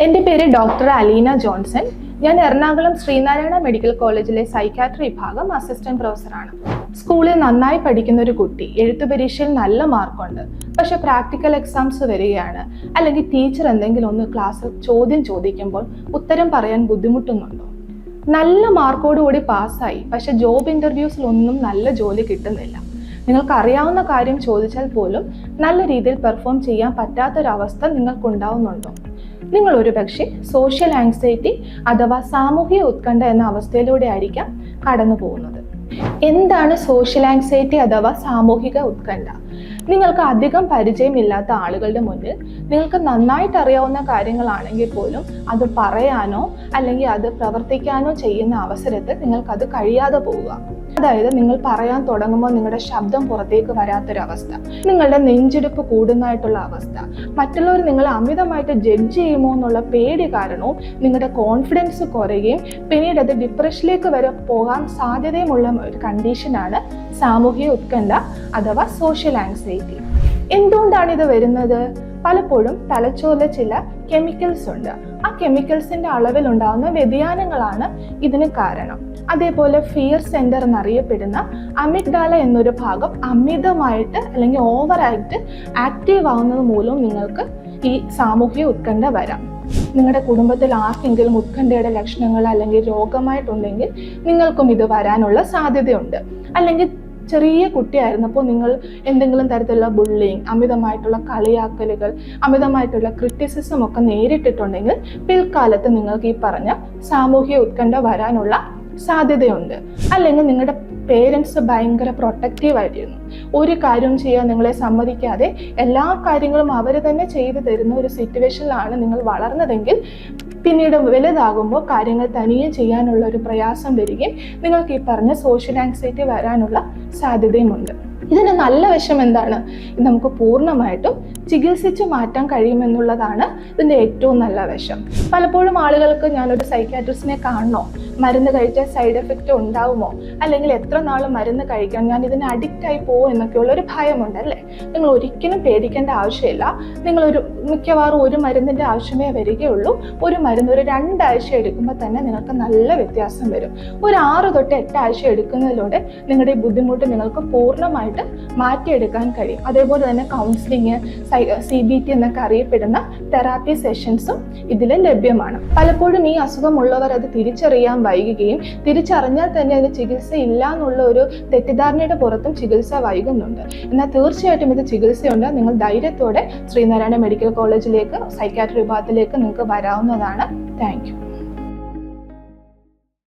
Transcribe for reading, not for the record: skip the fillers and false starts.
എൻ്റെ പേര് doctor Aleena Johnson. ഞാൻ എറണാകുളം ശ്രീനാരായണ മെഡിക്കൽ കോളേജിലെ സൈക്കാട്രി വിഭാഗം അസിസ്റ്റന്റ് പ്രൊഫസറാണ്. സ്കൂളിൽ നന്നായി പഠിക്കുന്ന ഒരു കുട്ടി എഴുത്തു പരീക്ഷയിൽ നല്ല മാർക്കുണ്ട്, പക്ഷെ പ്രാക്ടിക്കൽ എക്സാംസ് വരികയാണ്, അല്ലെങ്കിൽ ടീച്ചർ എന്തെങ്കിലും ഒന്ന് ക്ലാസ്സിൽ ചോദ്യം ചോദിക്കുമ്പോൾ ഉത്തരം പറയാൻ ബുദ്ധിമുട്ടുന്നുണ്ടോ? നല്ല മാർക്കോടുകൂടി പാസ്സായി, പക്ഷെ ജോബ് ഇൻ്റർവ്യൂസിലൊന്നും നല്ല ജോലി കിട്ടുന്നില്ല. നിങ്ങൾക്ക് അറിയാവുന്ന കാര്യം ചോദിച്ചാൽ പോലും നല്ല രീതിയിൽ പെർഫോം ചെയ്യാൻ പറ്റാത്തൊരവസ്ഥ നിങ്ങൾക്കുണ്ടാവുന്നുണ്ടോ? നിങ്ങൾ ഒരുപക്ഷെ സോഷ്യൽ ആങ്സൈറ്റി അഥവാ സാമൂഹിക ഉത്കണ്ഠ എന്ന അവസ്ഥയിലൂടെ ആയിരിക്കാം കടന്നു പോകുന്നത്. എന്താണ് സോഷ്യൽ ആങ്സൈറ്റി അഥവാ സാമൂഹിക ഉത്കണ്ഠ? നിങ്ങൾക്ക് അധികം പരിചയമില്ലാത്ത ആളുകളുടെ മുന്നിൽ നിങ്ങൾക്ക് നന്നായിട്ട് അറിയാവുന്ന കാര്യങ്ങളാണെങ്കിൽ പോലും അത് പറയാനോ അല്ലെങ്കിൽ അത് പ്രവർത്തിക്കാനോ ചെയ്യുന്ന അവസരത്തിൽ നിങ്ങൾക്കത് കഴിയാതെ പോവുക. അതായത് നിങ്ങൾ പറയാൻ തുടങ്ങുമ്പോൾ നിങ്ങളുടെ ശബ്ദം പുറത്തേക്ക് വരാത്തൊരവസ്ഥ, നിങ്ങളുടെ നെഞ്ചിടിപ്പ് കൂടുന്നതായിട്ടുള്ള അവസ്ഥ, മറ്റുള്ളവർ നിങ്ങളെ അമിതമായിട്ട് ജഡ്ജ് ചെയ്യുമോ എന്നുള്ള പേടി കാരണവും നിങ്ങളുടെ കോൺഫിഡൻസ് കുറയുകയും പിന്നീട് അത് ഡിപ്രഷനിലേക്ക് വരെ പോകാൻ സാധ്യതയുമുള്ള ഒരു കണ്ടീഷനാണ് സാമൂഹിക ഉത്കണ്ഠ അഥവാ സോഷ്യൽ ആങ്സൈറ്റി. എന്തുകൊണ്ടാണ് ഇത് വരുന്നത്? പലപ്പോഴും തലച്ചോറിലെ ചില കെമിക്കൽസ് ഉണ്ട്. ആ കെമിക്കൽസിന്റെ അളവിലുണ്ടാകുന്ന വ്യതിയാനങ്ങളാണ് ഇതിന് കാരണം. അതേപോലെ ഫിയർ സെന്റർ എന്നറിയപ്പെടുന്ന അമിഗ്ഡാല എന്നൊരു ഭാഗം അമിതമായിട്ട് അല്ലെങ്കിൽ ഓവറായിട്ട് ആക്റ്റീവ് ആവുന്നത് മൂലവും നിങ്ങൾക്ക് ഈ സാമൂഹിക ഉത്കണ്ഠ വരാം. നിങ്ങളുടെ കുടുംബത്തിൽ ആർക്കെങ്കിലും ഉത്കണ്ഠയുടെ ലക്ഷണങ്ങൾ അല്ലെങ്കിൽ രോഗമായിട്ടുണ്ടെങ്കിൽ നിങ്ങൾക്കും ഇത് വരാനുള്ള സാധ്യതയുണ്ട്. അല്ലെങ്കിൽ ചെറിയ കുട്ടിയായിരുന്നപ്പോൾ നിങ്ങൾ എന്തെങ്കിലും തരത്തിലുള്ള ബുള്ളിങ്, അമിതമായിട്ടുള്ള കളിയാക്കലുകൾ, അമിതമായിട്ടുള്ള ക്രിറ്റിസിസം ഒക്കെ നേരിട്ടിട്ടുണ്ടെങ്കിൽ പിൽക്കാലത്ത് നിങ്ങൾക്ക് ഈ പറഞ്ഞ സാമൂഹിക ഉത്കണ്ഠ വരാനുള്ള സാധ്യതയുണ്ട്. അല്ലെങ്കിൽ നിങ്ങളുടെ പേരൻസ് ഭയങ്കര പ്രൊട്ടക്റ്റീവ് ആയിരുന്നു, ഒരു കാര്യവും ചെയ്യാൻ നിങ്ങളെ സമ്മതിക്കാതെ എല്ലാ കാര്യങ്ങളും അവർ തന്നെ ചെയ്തു തരുന്ന ഒരു സിറ്റുവേഷനിലാണ് നിങ്ങൾ വളർന്നതെങ്കിൽ പിന്നീട് വലുതാകുമ്പോൾ കാര്യങ്ങൾ തനിയെ ചെയ്യാനുള്ള ഒരു പ്രയാസം വരികയും നിങ്ങൾക്ക് ഈ പറഞ്ഞ സോഷ്യൽ ആങ്സൈറ്റി വരാനുള്ള സാധ്യതയുമുണ്ട്. ഇതിൻ്റെ നല്ല വശം എന്താണ്? ഇത് നമുക്ക് പൂർണ്ണമായിട്ടും ചികിത്സിച്ച് മാറ്റാൻ കഴിയുമെന്നുള്ളതാണ് ഇതിൻ്റെ ഏറ്റവും നല്ല വശം. പലപ്പോഴും ആളുകൾക്ക് ഞാനൊരു സൈക്കാട്രിസ്റ്റിനെ കാണണോ, മരുന്ന് കഴിച്ചാൽ സൈഡ് എഫക്റ്റ് ഉണ്ടാവുമോ, അല്ലെങ്കിൽ എത്ര നാൾ മരുന്ന് കഴിക്കണം, ഞാൻ ഇതിന് അഡിക്റ്റ് ആയി പോകും എന്നൊക്കെയുള്ള ഒരു ഭയമുണ്ട് അല്ലേ? നിങ്ങൾ ഒരിക്കലും പേടിക്കേണ്ട ആവശ്യമില്ല. മിക്കവാറും ഒരു മരുന്നിൻ്റെ ആവശ്യമേ വരികയുള്ളൂ. ഒരു മരുന്ന് ഒരു 2 ആഴ്ച എടുക്കുമ്പോൾ തന്നെ നിങ്ങൾക്ക് നല്ല വ്യത്യാസം വരും. ഒരു 6 തൊട്ട് 8 ആഴ്ച എടുക്കുന്നതിലൂടെ നിങ്ങളുടെ ഈ ബുദ്ധിമുട്ട് നിങ്ങൾക്ക് പൂർണ്ണമായിട്ട് മാറ്റിയെടുക്കാൻ കഴിയും. അതേപോലെ തന്നെ കൗൺസിലിങ്, CBT എന്നൊക്കെ അറിയപ്പെടുന്ന തെറാപ്പി സെഷൻസും ഇതിൽ ലഭ്യമാണ്. പലപ്പോഴും ഈ അസുഖമുള്ളവർ അത് തിരിച്ചറിയാൻ വൈകുകയും തിരിച്ചറിഞ്ഞാൽ തന്നെ അതിന് ചികിത്സ ഇല്ല എന്നുള്ള ഒരു തെറ്റിദ്ധാരണയുടെ പുറത്തും ചികിത്സ വൈകുന്നുണ്ട്. എന്നാൽ തീർച്ചയായിട്ടും ഇത് ചികിത്സയുണ്ട്. നിങ്ങൾ ധൈര്യത്തോടെ ശ്രീനാരായണ മെഡിക്കൽ കോളേജിലേക്ക്, സൈക്കാട്രി വിഭാഗത്തിലേക്ക് നിങ്ങൾക്ക് വരാവുന്നതാണ്. Thank you.